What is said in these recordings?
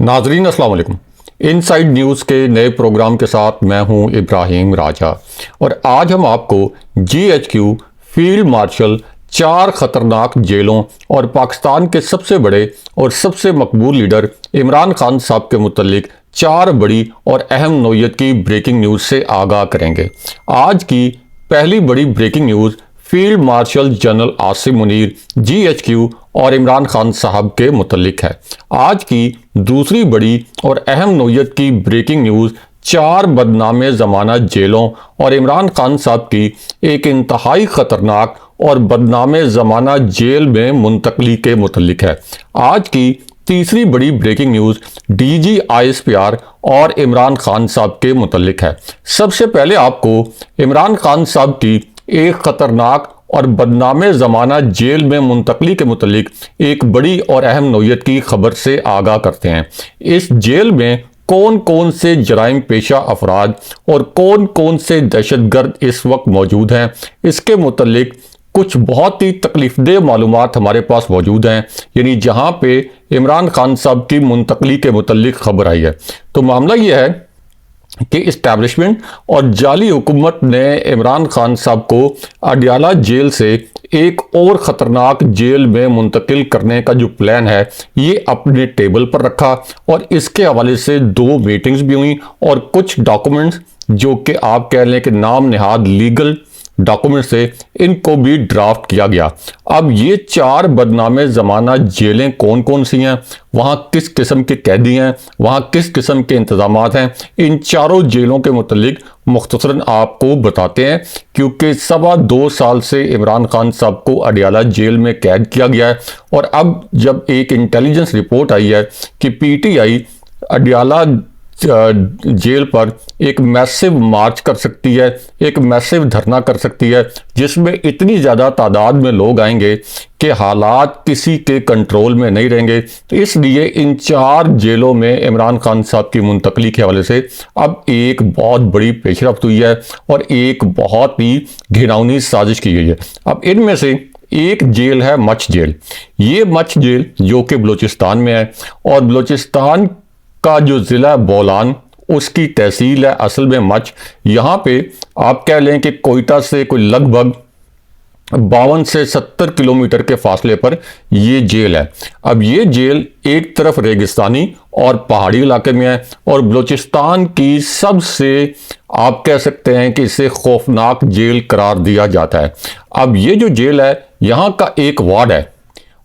नाजरीन अस्सलाम वालेकुम। इनसाइड न्यूज़ के नए प्रोग्राम के साथ मैं हूं इब्राहिम राजा और आज हम आपको GHQ फील्ड मार्शल 4 खतरनाक जेलों और पाकिस्तान के सबसे बड़े और सबसे मकबूल लीडर इमरान खान साहब के मुतल्लिक 4 बड़ी और अहम नौयत की ब्रेकिंग न्यूज़ से आगाह करेंगे। आज की पहली बड़ी breaking news field marshal general Asim Munir GHQ और इमरान खान साहब के मुतल्लिक है। आज की दूसरी बड़ी और अहम नौयत की ब्रेकिंग न्यूज़ 4 बदनामे ज़माना जेलों और इमरान खान साहब की एक इंतहाई ख़तरनाक और बदनामे ज़माना जेल में मुंतकली के मुतल्लिक है। आज की तीसरी बड़ी ब्रेकिंग न्यूज़ DG ISPR और इमरान खान साहब के मुतल्लिक है। सबसे पहले आपको इमरान खान साहब की एक खतरनाक और बदनामे ज़माना जेल में मुंतकली के मुतल्लिक एक बड़ी और अहम नौयत की खबर से आगाह करते हैं। इस जेल में कौन कौन से जराइम पेशा अफराद और कौन कौन से दहशतगर्द इस वक्त मौजूद हैं, इसके मुतल्लिक कुछ बहुत ही तकलीफदेह मालूमात हमारे पास मौजूद हैं, यानी जहां पे इमरान खान साहब की मुंतकली के मुतल्लिक खबर आई है। तो मामला यह है कि इस्टेब्लिशमेंट और जाली हुकूमत ने इमरान खान साहब को अडयाला जेल से एक और ख़तरनाक जेल में मुंतकिल करने का जो प्लान है ये अपने टेबल पर रखा और इसके हवाले से 2 मीटिंग्स भी हुई और कुछ डॉक्यूमेंट्स जो कि आप कह लें कि नाम निहाद लीगल डॉक्यूमेंट से इनको भी ड्राफ्ट किया गया। अब ये 4 बदनामे ज़माना जेलें कौन कौन सी हैं, वहाँ किस किस्म के कैदी हैं, वहाँ किस किस्म के इंतजामात हैं, इन चारों जेलों के मुतल्लिक मुख्तसरन आपको बताते हैं, क्योंकि 2.25 साल से इमरान खान साहब को अडयाला जेल में कैद किया गया है। और अब जब एक इंटेलिजेंस रिपोर्ट आई है कि PTI अडयाला जेल पर एक मैसिव मार्च कर सकती है, एक मैसिव धरना कर सकती है, जिसमें इतनी ज़्यादा तादाद में लोग आएंगे कि हालात किसी के कंट्रोल में नहीं रहेंगे। तो इसलिए इन 4 जेलों में इमरान खान साहब की मुंतकली के हवाले से अब एक बहुत बड़ी पेशरफ्त हुई है और एक बहुत ही घिनौनी साजिश की गई है। अब इनमें से एक जेल है मच जेल। ये मच जेल जो कि बलूचिस्तान में है और बलूचिस्तान का जो ज़िला बोलान उसकी तहसील है असल में मच। यहाँ पे आप कह लें कि कोयटा से कोई लगभग 52 से 70 किलोमीटर के फासले पर ये जेल है। अब ये जेल एक तरफ रेगिस्तानी और पहाड़ी इलाके में है और बलूचिस्तान की सबसे आप कह सकते हैं कि इसे खौफनाक जेल करार दिया जाता है। अब ये जो जेल है यहाँ का एक वार्ड है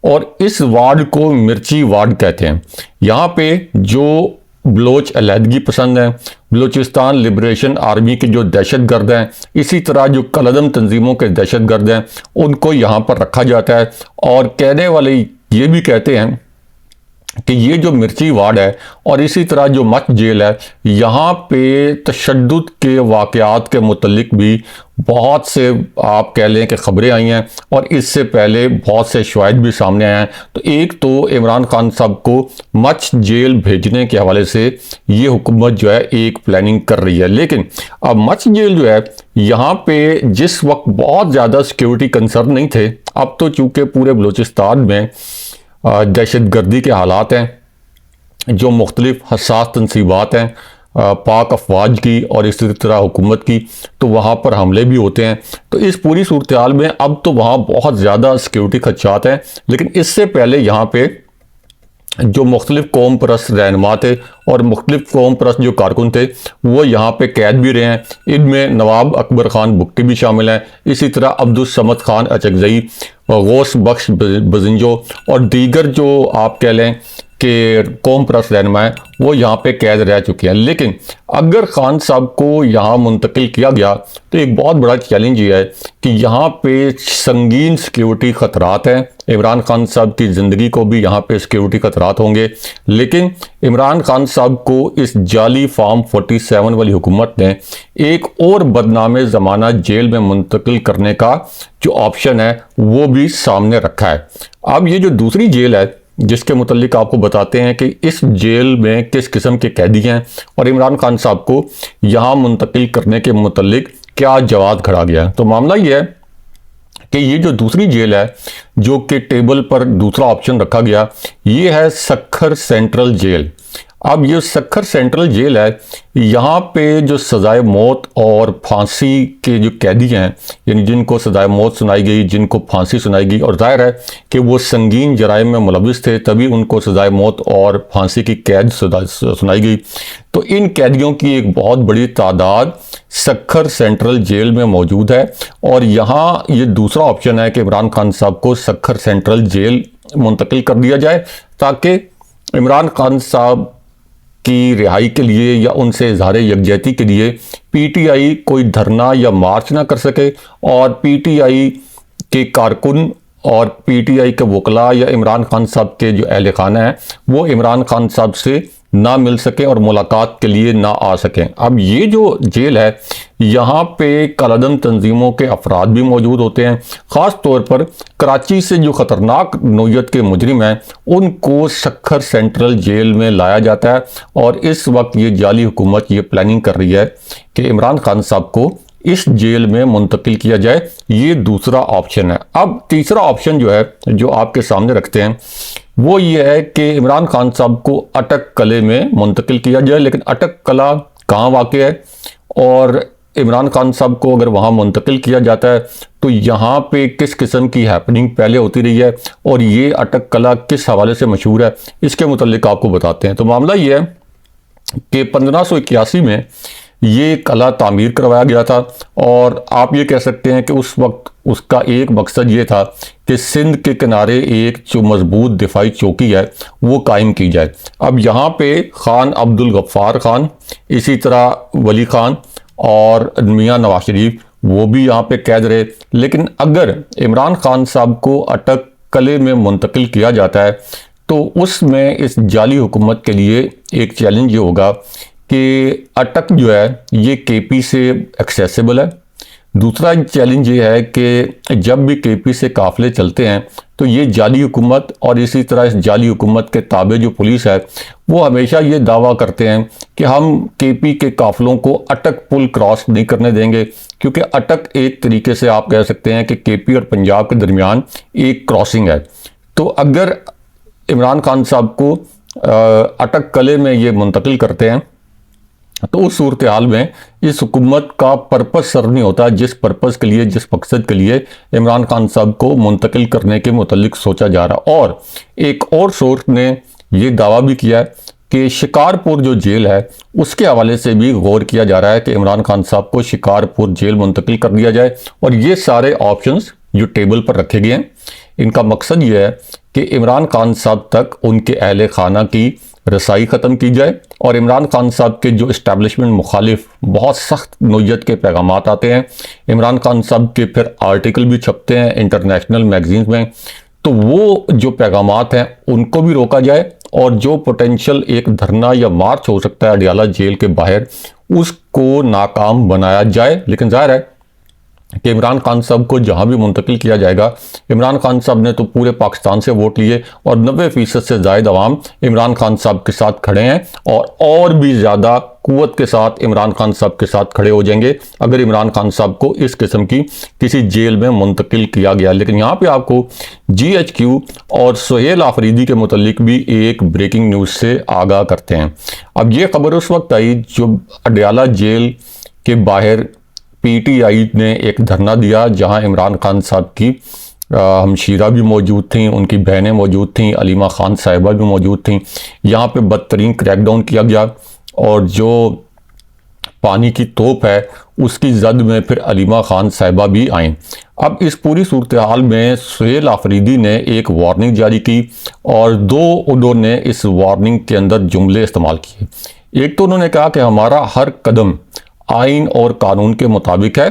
और इस वार्ड को मिर्ची वार्ड कहते हैं। यहाँ पे जो बलोच अलहदगी पसंद हैं, बलूचिस्तान लिबरेशन आर्मी के जो दहशतगर्द हैं, इसी तरह जो कलदम तंजीमों के दहशतगर्द हैं, उनको यहाँ पर रखा जाता है। और कहने वाले ये भी कहते हैं कि ये जो मिर्ची वार्ड है और इसी तरह जो मच जेल है, यहाँ पे तशद्दुद के वाक़यात के मुतल्लिक भी बहुत से आप कह लें कि खबरें आई हैं और इससे पहले बहुत से शवाहिद भी सामने आए हैं। तो एक तो इमरान खान साहब को मच जेल भेजने के हवाले से ये हुकूमत जो है एक प्लानिंग कर रही है, लेकिन अब मच जेल जो है यहाँ पे जिस वक्त बहुत ज़्यादा सिक्योरिटी कंसर्न नहीं थे, अब तो चूँकि पूरे बलूचिस्तान में दहशतगर्दी के हालात हैं, जो मुख्तलिफ हसास तनसीबात हैं पाक अफवाज की और इसी तरह हुकूमत की, तो वहाँ पर हमले भी होते हैं। तो इस पूरी सूरत हाल में अब तो वहाँ बहुत ज़्यादा सिक्योरिटी खदशात हैं, लेकिन इससे पहले यहाँ पे जो मुख्तलिफ कौम परस्त रहनुमा थे और मुख्तलिफ कौम परस्त जो कारकुन थे वो यहाँ पे कैद भी रहे हैं। इनमें नवाब अकबर खान बुक्टी भी शामिल हैं, इसी तरह अब्दुल समद खान अचकजई, गौस बख्श बजिंजो और दीगर जो आप कह लें कि कौम परस्त रहनुमा है वो यहाँ पे कैद रह चुके हैं। लेकिन अगर खान साहब को यहाँ मुंतकिल किया गया तो एक बहुत बड़ा चैलेंज ये है कि यहाँ पे संगीन सिक्योरिटी ख़तरात हैं। इमरान खान साहब की ज़िंदगी को भी यहाँ पे सिक्योरिटी ख़तरात होंगे, लेकिन इमरान खान साहब को इस जाली फार्म 47 वाली हुकूमत ने एक और बदनामे ज़माना जेल में मुंतकिल करने का जो ऑप्शन है वो भी सामने रखा है। अब ये जो दूसरी जेल है जिसके मुतल्लिक आपको बताते हैं कि इस जेल में किस किस्म के कैदी हैं और इमरान खान साहब को यहाँ मुंतकिल करने के मुतल्लिक क्या जवाब खड़ा गया है। तो मामला ये है कि ये जो दूसरी जेल है जो कि टेबल पर दूसरा ऑप्शन रखा गया, ये है सक्खर सेंट्रल जेल। अब ये सक्खर सेंट्रल जेल है, यहाँ पे जो सजाए मौत और फांसी के जो कैदी हैं, यानी जिनको सजाए मौत सुनाई गई, जिनको फांसी सुनाई गई, और जाहिर है कि वो संगीन जराइम में मुलविस थे तभी उनको सजाए मौत और फांसी की कैद सुनाई गई। तो इन कैदियों की एक बहुत बड़ी तादाद सक्खर सेंट्रल जेल में मौजूद है, और यहाँ ये दूसरा ऑप्शन है कि इमरान खान साहब को सक्खर सेंट्रल जेल मुंतकिल कर दिया जाए ताकि इमरान खान साहब की रिहाई के लिए या उनसे इजहार यकजहती के लिए पीटीआई कोई धरना या मार्च ना कर सके, और पीटीआई के कारकुन और पीटीआई के वकला या इमरान खान साहब के जो अहल खाना है वो इमरान खान साहब से ना मिल सके और मुलाकात के लिए ना आ सकें। अब ये जो जेल है यहाँ पे कालाधन तंजीमों के अफराद भी मौजूद होते हैं, ख़ास तौर पर कराची से जो ख़तरनाक नौयत के मुजरिम हैं उनको सक्खर सेंट्रल जेल में लाया जाता है, और इस वक्त ये जाली हुकूमत ये प्लानिंग कर रही है कि इमरान खान साहब को इस जेल में मुंतकिल किया जाए। ये दूसरा ऑप्शन है। अब तीसरा ऑप्शन जो है जो आपके सामने रखते हैं वो ये है कि इमरान खान साहब को अटक कले में मुंतकिल किया जाए, लेकिन अटक कला कहाँ वाक़ है और इमरान खान साहब को अगर वहाँ मुंतकिल किया जाता है तो यहाँ पे किस किस्म की हैपनिंग पहले होती रही है और ये अटक कला किस हवाले से मशहूर है, इसके मुतल्लिक आपको बताते हैं। तो मामला ये है कि 1581 में ये कला तामीर करवाया गया था, और आप ये कह सकते हैं कि उस वक्त उसका एक मकसद ये था कि सिंध के किनारे एक जो मजबूत दिफाई चौकी है वो कायम की जाए। अब यहाँ पे खान अब्दुल गफ्फार खान, इसी तरह वली खान और मियाँ नवाज शरीफ वो भी यहाँ पे कैद रहे, लेकिन अगर इमरान खान साहब को अटक कले में मुंतकिल किया जाता है तो उसमें इस जाली हुकूमत के लिए एक चैलेंज ये होगा कि अटक जो है ये केपी से एक्सेसिबल है। दूसरा चैलेंज ये है कि जब भी केपी से काफ़िले चलते हैं तो ये जाली हुकूमत और इसी तरह इस जाली हुकूमत के ताबे जो पुलिस है वो हमेशा ये दावा करते हैं कि हम केपी के काफ़िलों को अटक पुल क्रॉस नहीं करने देंगे, क्योंकि अटक एक तरीके से आप कह सकते हैं कि केपी और पंजाब के दरमियान एक क्रॉसिंग है। तो अगर इमरान खान साहब को अटक कले में ये मुंतकिल करते हैं तो उस सूरत हाल में इस हुकूमत का पर्पस सर्व नहीं होता जिस पर्पस के लिए, जिस मकसद के लिए इमरान खान साहब को मुंतकिल करने के मुतल्लिक सोचा जा रहा। और एक और सोर्स ने ये दावा भी किया है कि शिकारपुर जो जेल है उसके हवाले से भी गौर किया जा रहा है कि इमरान खान साहब को शिकारपुर जेल मुंतकिल कर दिया जाए। और ये सारे ऑप्शंस जो टेबल पर रखे गए हैं इनका मकसद ये है कि इमरान खान साहब तक उनके अहले खाना की रसाई ख़त्म की जाए, और इमरान खान साहब के जो इस्टेब्लिशमेंट मुखालिफ बहुत सख्त नोयत के पैगाम आते हैं, इमरान खान साहब के फिर आर्टिकल भी छपते हैं इंटरनेशनल मैगजीन्स में, तो वो जो पैगाम हैं उनको भी रोका जाए, और जो पोटेंशियल एक धरना या मार्च हो सकता है अडियाला जेल के बाहर उसको नाकाम बनाया जाए। लेकिन जाहिर है कि इमरान खान साहब को जहां भी मुंतकिल किया जाएगा, इमरान खान साहब ने तो पूरे पाकिस्तान से वोट लिए और 90% से ज़ायद अवाम इमरान खान साहब के साथ खड़े हैं, और भी ज़्यादा कुव्वत के साथ इमरान खान साहब के साथ खड़े हो जाएंगे अगर इमरान खान साहब को इस किस्म की किसी जेल में मुंतकिल किया गया। लेकिन यहाँ पे आपको GHQ और सुहेल आफरीदी के मुतल्लिक भी एक ब्रेकिंग न्यूज़ से आगाह करते हैं। अब ये खबर उस वक्त आई जो अडियाला जेल के बाहर PTI ने एक धरना दिया जहां इमरान खान साहब की हमशीरा भी मौजूद थी, उनकी बहनें मौजूद थीं, अलीमा खान साहिबा भी मौजूद थीं। यहाँ पे बदतरीन क्रैकडाउन किया गया और जो पानी की तोप है उसकी जद में फिर अलीमा खान साहिबा भी आईं। अब इस पूरी सूरत हाल में सुहेल आफरीदी ने एक वार्निंग जारी की और उन्होंने इस वार्निंग के अंदर जुमले इस्तेमाल किए। एक तो उन्होंने कहा कि हमारा हर कदम आइन और कानून के मुताबिक है,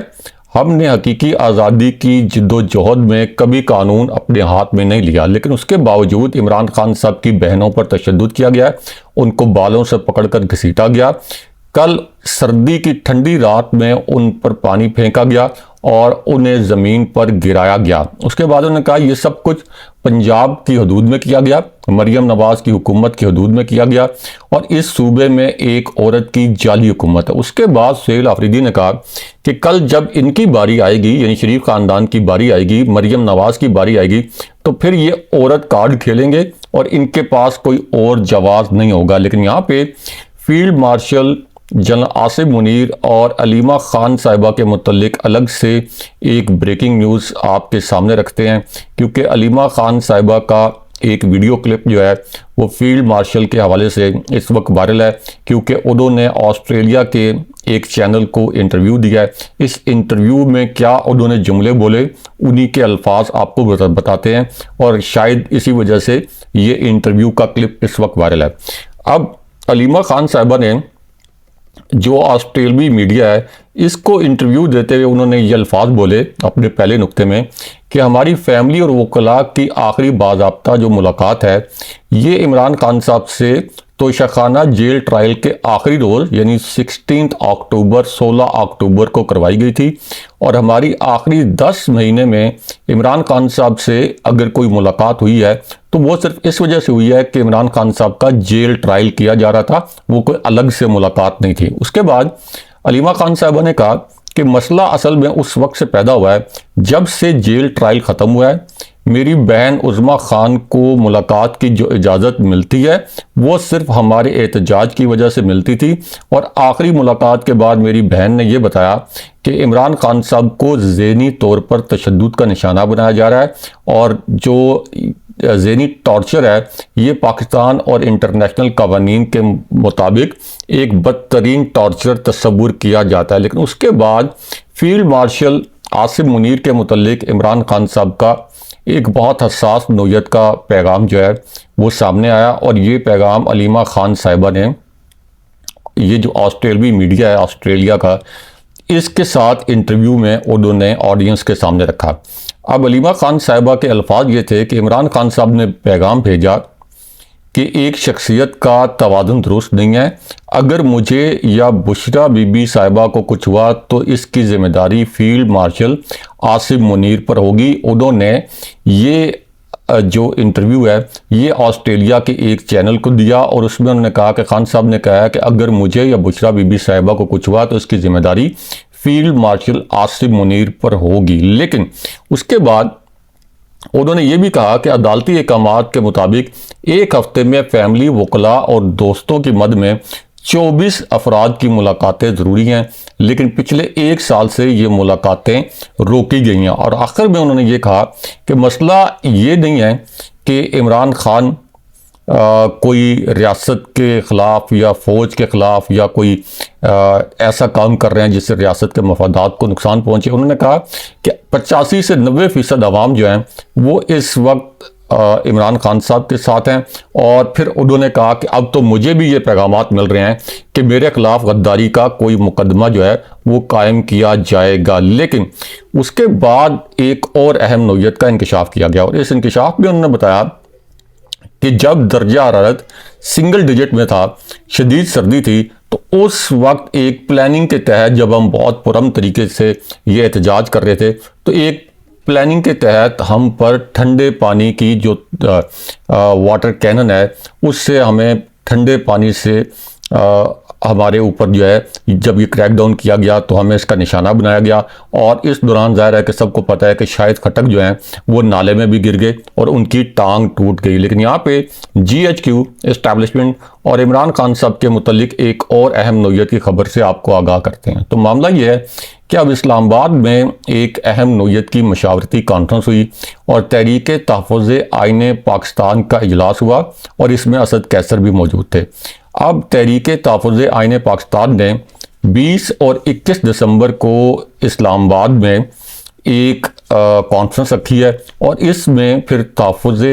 हमने हकीकी आज़ादी की जिद्दोजहद में कभी कानून अपने हाथ में नहीं लिया, लेकिन उसके बावजूद इमरान खान साहब की बहनों पर तशद्दुद किया गया, उनको बालों से पकड़कर घसीटा गया। कल सर्दी की ठंडी रात में उन पर पानी फेंका गया और उन्हें ज़मीन पर गिराया गया। उसके बाद उन्होंने कहा ये सब कुछ पंजाब की हदूद में किया गया, मरियम नवाज़ की हुकूमत की हदूद में किया गया, और इस सूबे में एक औरत की जाली हुकूमत है। उसके बाद सुहेल आफरीदी ने कहा कि कल जब इनकी बारी आएगी, यानी शरीफ ख़ानदान की बारी आएगी, मरियम नवाज़ की बारी आएगी, तो फिर ये औरत कार्ड खेलेंगे और इनके पास कोई और जवाब नहीं होगा। लेकिन यहाँ पे field marshal general Asim Munir और अलीमा खान साहिबा के मुतल्लिक अलग से एक ब्रेकिंग न्यूज़ आपके सामने रखते हैं, क्योंकि अलीमा खान साहिबा का एक वीडियो क्लिप जो है वो फील्ड मार्शल के हवाले से इस वक्त वायरल है, क्योंकि उन्होंने ऑस्ट्रेलिया के एक चैनल को इंटरव्यू दिया है। इस इंटरव्यू में क्या उन्होंने जुमले बोले, उन्हीं के अल्फाज आपको बताते हैं, और शायद इसी वजह से ये इंटरव्यू का क्लिप इस वक्त वायरल है। अब अलीमा खान साहिबा ने, जो ऑस्ट्रेलवी मीडिया है, इसको इंटरव्यू देते हुए उन्होंने ये अल्फाज बोले अपने पहले नुक्ते में कि हमारी फैमिली और वकला की आखिरी बाज़ाब्ता जो मुलाकात है ये इमरान खान साहब से तोशाखाना जेल ट्रायल के आखिरी रोज़ यानी 16 अक्टूबर को करवाई गई थी, और हमारी आखिरी 10 महीने में इमरान खान साहब से अगर कोई मुलाकात हुई है तो वो सिर्फ इस वजह से हुई है कि इमरान खान साहब का जेल ट्रायल किया जा रहा था, वो कोई अलग से मुलाकात नहीं थी। उसके बाद अलीमा खान साहबा ने कहा कि मसला असल में उस वक्त से पैदा हुआ है जब से जेल ट्रायल ख़त्म हुआ है। मेरी बहन उज़्मा खान को मुलाकात की जो इजाज़त मिलती है वो सिर्फ हमारे एहतजाज की वजह से मिलती थी, और आखिरी मुलाकात के बाद मेरी बहन ने यह बताया कि इमरान खान साहब को ज़हनी तौर पर तशद्दुद का निशाना बनाया जा रहा है, और जो ज़हनी टॉर्चर है ये पाकिस्तान और इंटरनेशनल कवानीन के मुताबिक एक बदतरीन टॉर्चर तस्वुर किया जाता है। लेकिन उसके बाद फील्ड मार्शल आसिम मुनीर के मुतल्लिक इमरान खान साहब का एक बहुत हसास नोयत का पैगाम जो है वो सामने आया, और ये पैगाम अलीमा खान साहिबा ने, ये जो ऑस्ट्रेलवी मीडिया है ऑस्ट्रेलिया का, इसके साथ इंटरव्यू में उन्होंने ऑडियंस के सामने रखा। अब अलीमा खान साहिबा के अल्फाज ये थे कि इमरान खान साहब ने पैगाम भेजा कि एक शख्सियत का तवाज़ुन दुरुस्त नहीं है, अगर मुझे या बुशरा बीबी साहिबा को कुछ हुआ तो इसकी ज़िम्मेदारी फील्ड मार्शल आसिम मुनीर पर होगी। उन्होंने ये जो इंटरव्यू है ये ऑस्ट्रेलिया के एक चैनल को दिया, और उसमें उन्होंने कहा कि खान साहब ने कहा कि अगर मुझे या बुशरा बीबी साहिबा को कुछ हुआ तो इसकी ज़िम्मेदारी फील्ड मार्शल आसिम मुनीर पर होगी। लेकिन उसके बाद उन्होंने ये भी कहा कि अदालती अहकामात के मुताबिक एक हफ्ते में फैमिली, वकला और दोस्तों की मद में 24 अफराद की मुलाकातें ज़रूरी हैं, लेकिन पिछले 1 साल से ये मुलाकातें रोकी गई हैं। और आखिर में उन्होंने ये कहा कि मसला ये नहीं है कि इमरान खान कोई रियासत के ख़िलाफ़ या फ़ौज के ख़िलाफ़ या कोई ऐसा काम कर रहे हैं जिससे रियासत के मफादात को नुकसान पहुँचे। उन्होंने कहा कि 85 से 90% अवाम जो हैं वो इस वक्त इमरान खान साहब के साथ हैं, और फिर उन्होंने कहा कि अब तो मुझे भी ये पैगामात मिल रहे हैं कि मेरे ख़िलाफ़ गद्दारी का कोई मुकदमा जो है वो कायम किया जाएगा। लेकिन उसके बाद एक और अहम नोयत का इंकशाफ किया गया, और इस इंकशाफ में उन्होंने बताया कि जब दर्जा हरारत सिंगल डिजिट में था, शदीद सर्दी थी, तो उस वक्त एक प्लानिंग के तहत जब हम बहुत पुरअमन तरीके से ये एहतजाज कर रहे थे, तो एक प्लानिंग के तहत हम पर ठंडे पानी की जो वाटर कैनन है उससे हमें ठंडे पानी से हमारे ऊपर जो है जब ये क्रैकडाउन किया गया तो हमें इसका निशाना बनाया गया, और इस दौरान ज़ाहिर है कि सबको पता है कि शाहिद खटक जो हैं वो नाले में भी गिर गए और उनकी टांग टूट गई। लेकिन यहाँ पे GHQ एस्टैब्लिशमेंट और इमरान खान साहब के मुतल्लिक एक और अहम नोयत की खबर से आपको आगाह करते हैं। तो मामला ये है कि अब इस्लामाबाद में एक अहम नोयत की मशावरती कॉन्फ्रेंस हुई और तहरीक तहफ़्फ़ुज़ आईन पाकिस्तान का इजलास हुआ, और इसमें असद कैसर भी मौजूद थे। अब तहरीक तहफ़्फ़ुज़ आईन पाकिस्तान ने 20 और 21 दिसंबर को इस्लामाबाद में एक कॉन्फ्रेंस रखी है, और इसमें फिर तहफ़्फ़ुज़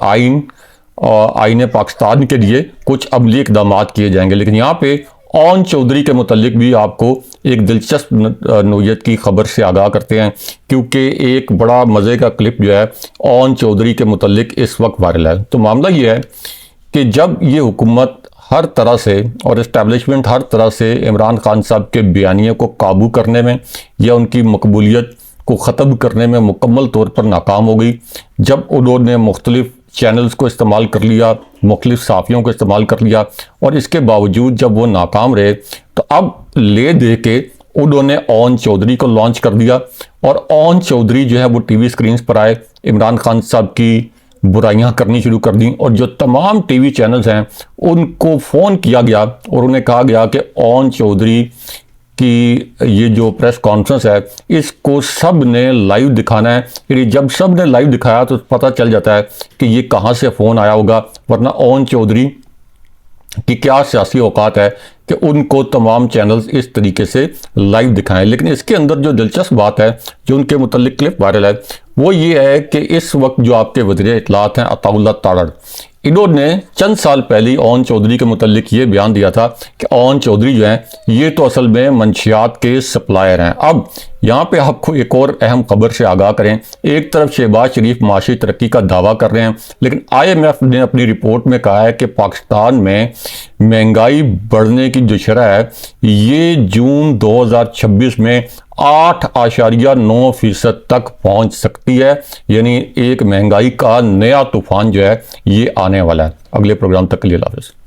आईन पाकिस्तान के लिए कुछ अमली इक़दाम किए जाएंगे। लेकिन यहाँ पे ओन चौधरी के मुतल्लिक भी आपको एक दिलचस्प नोयत की खबर से आगाह करते हैं, क्योंकि एक बड़ा मज़े का क्लिप जो है ओन चौधरी के मुतल्लिक इस वक्त वायरल है। तो मामला ये है कि जब ये हुकूमत हर तरह से और इस्टेब्लिशमेंट हर तरह से इमरान खान साहब के बयानिए को काबू करने में या उनकी मकबूलियत को ख़त्म करने में मुकम्मल तौर पर नाकाम हो गई, जब उन्होंने मुख्तलिफ चैनल्स को इस्तेमाल कर लिया, मुख्तलिफ साफ़ियों को इस्तेमाल कर लिया, और इसके बावजूद जब वो नाकाम रहे, तो अब ले दे के उन्होंने ओन चौधरी को लॉन्च कर दिया और ओन चौधरी जो है वो टीवी स्क्रीन पर आए, इमरान खान साहब की बुराइयां करनी शुरू कर दी और जो तमाम टीवी चैनल्स हैं उनको फ़ोन किया गया और उन्हें कहा गया कि ओन चौधरी कि ये जो प्रेस कॉन्फ्रेंस है इसको सब ने लाइव दिखाना है। यानी जब सब ने लाइव दिखाया तो पता चल जाता है कि ये कहाँ से फ़ोन आया होगा, वरना ओन चौधरी कि क्या सियासी औकात है कि उनको तमाम चैनल्स इस तरीके से लाइव दिखाएं। लेकिन इसके अंदर जो दिलचस्प बात है जो उनके मुतल्लिक क्लिप वायरल है वो ये है कि इस वक्त जो आपके वज़ीर इत्तलात हैं अताउल्लाह तारड़, इन्होंने चंद साल पहले ही ओन चौधरी के मुतल्लिक ये बयान दिया था कि ओन चौधरी जो हैं ये तो असल में मंशियात के सप्लायर हैं। अब यहाँ पे आपको एक और अहम खबर से आगाह करें, एक तरफ शहबाज शरीफ माशी तरक्की का दावा कर रहे हैं, लेकिन IMF ने अपनी रिपोर्ट में कहा है कि पाकिस्तान में महंगाई बढ़ने की जो शरह है ये जून 2026 में 8.9% तक पहुंच सकती है। यानी एक महंगाई का नया तूफान जो है ये आने वाला है। अगले प्रोग्राम तक के लिए अल्लाह हाफ़िज़।